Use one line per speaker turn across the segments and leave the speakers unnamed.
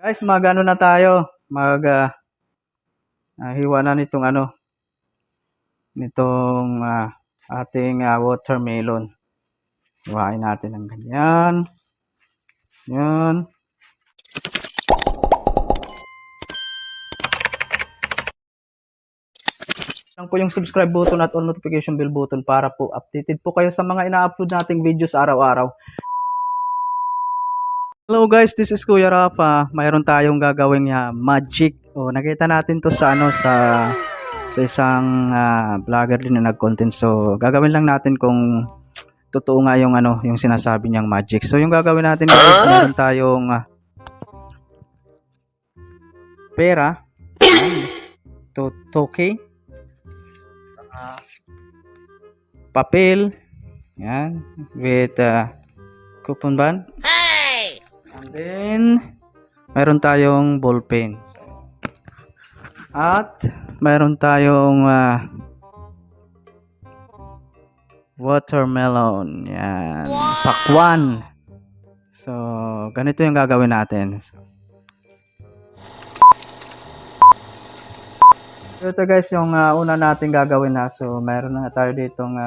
Guys, mag-ano na tayo, hiwa na nitong ating watermelon. Hiwain natin ng ganyan. Yan. Lang po yung subscribe button at all notification bell button para po updated po kayo sa mga ina-upload nating videos araw-araw. Hello guys, this is Kuya Rafa. Mayroon tayong gagawing magic. Nakita natin to sa isang vlogger din na nag-content. So, gagawin lang natin kung totoo nga yung yung sinasabi niyang magic. So, yung gagawin natin guys, meron tayong pera, toke, papel, yan, with coupon band. And then, mayroon tayong ball pen. At, mayroon tayong watermelon. Yan. Wow! Pakwan. So, ganito yung gagawin natin. So, ito guys, yung una natin gagawin na. So, mayroon na tayo ditong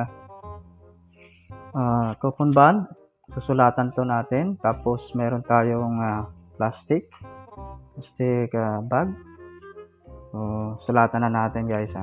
coupon band. Susulatan to natin. Tapos meron tayong plastic bag. So, sulatan na natin guys .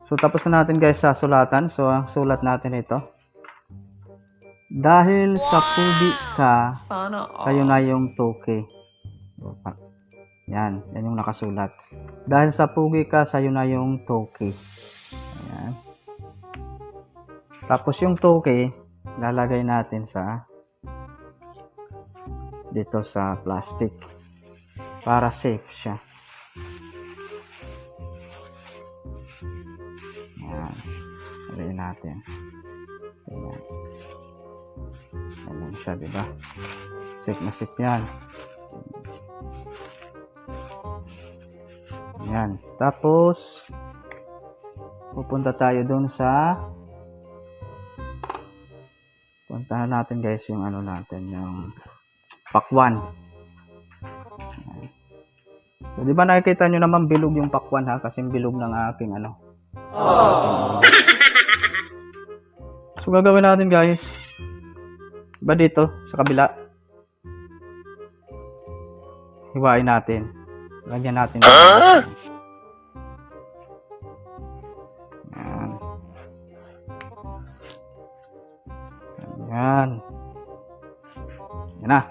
So, tapos na natin guys sa sulatan. So, ang sulat natin ito. Dahil sa pugi ka, sa'yo na yung toke. Yan yung nakasulat. Dahil sa pugi ka, sa'yo na yung toke. Ayan. Tapos yung toke, lalagay natin dito sa plastic. Para safe siya. Sabihin natin. Ayan. Ayan siya, diba? Safe na safe yan. Ayan. Tapos, pupunta tayo dun puntahan natin guys yung yung pakwan. Ayan. So, diba nakikita nyo naman bilog yung pakwan kasing bilog ng aking So, gagawin natin guys. Diba dito, sa kabila? Hiwain natin. Lagyan natin. Ayan. Ayan. Ayan na.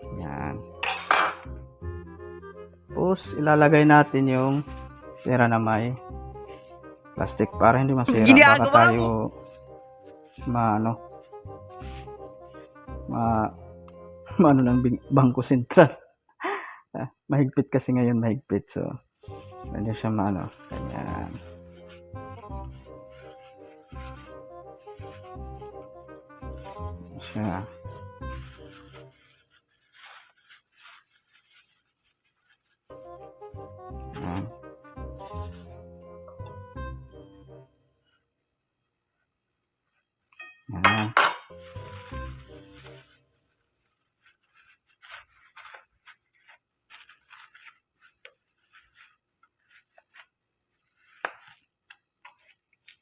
Ayan. Tapos, ilalagay natin yung pera na may plastic para hindi masira. Baka tayo ng Bangko Sentral. Mahigpit kasi ngayon, mahigpit. So, hindi siya ganyan. Siya. Ayan.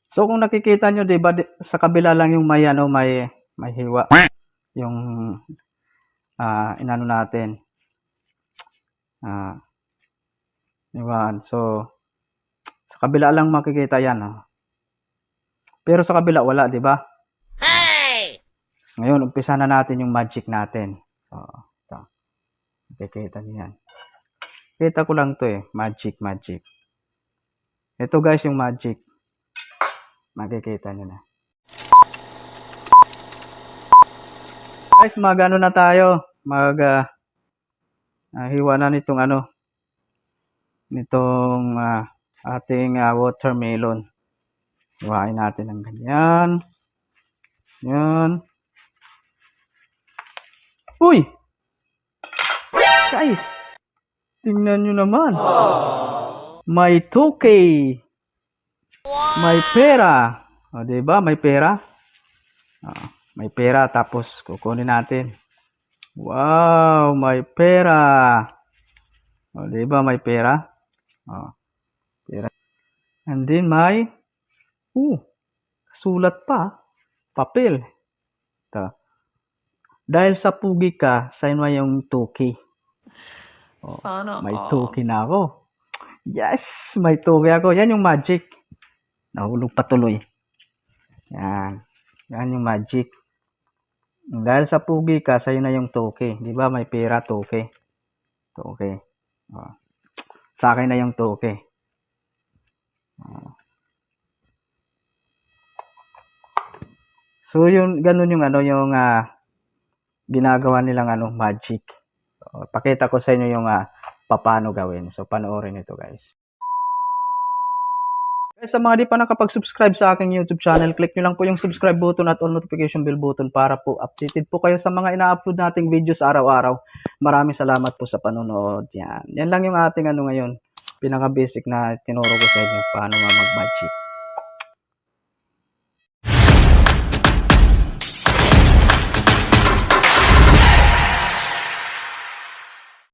So kung nakikita nyo, diba, sa kabila lang yung may hiwa yung inano natin. Diba? So sa kabila lang makikita yan. Pero sa kabila wala, diba? So, ngayon, umpisa na natin yung magic natin. So, ito. Nakikita nyo yan. Kita ko lang to magic. Ito guys yung magic. Makikita nyo na. Guys, mag-ano na tayo. Hiwa na nitong ating watermelon. Hiwain natin ng ganyan. Yan. Uy! Guys, tingnan nyo naman. May 2K. May pera. O, diba? May pera. May pera. Tapos, kukunin natin. Wow! May pera. O, diba? May pera. O, pera. And then, may sulat pa. Papel. Ito. Dahil sa pugi ka, sign mo yung 2K. O, may 2K na ako. Yes! May 2K ako. Yan yung magic. Nahulog patuloy. Yan. Yan yung magic. Dahil sa pugi ka, sa'yo na yung 2K. Di ba? May pera, 2K. 2K. O. Sa akin na yung 2K. O. So, yun, ganun yung ginagawa nilang magic. So, pakita ko sa inyo yung paano gawin. So, panoorin ito, guys. Guys, sa mga di pa nakapag-subscribe sa aking YouTube channel, click nyo lang po yung subscribe button at all notification bell button para po updated po kayo sa mga ina-upload nating videos araw-araw. Maraming salamat po sa panonood. Yan lang yung ating ngayon. Pinaka-basic na tinuro ko sa inyo paano mag-magic.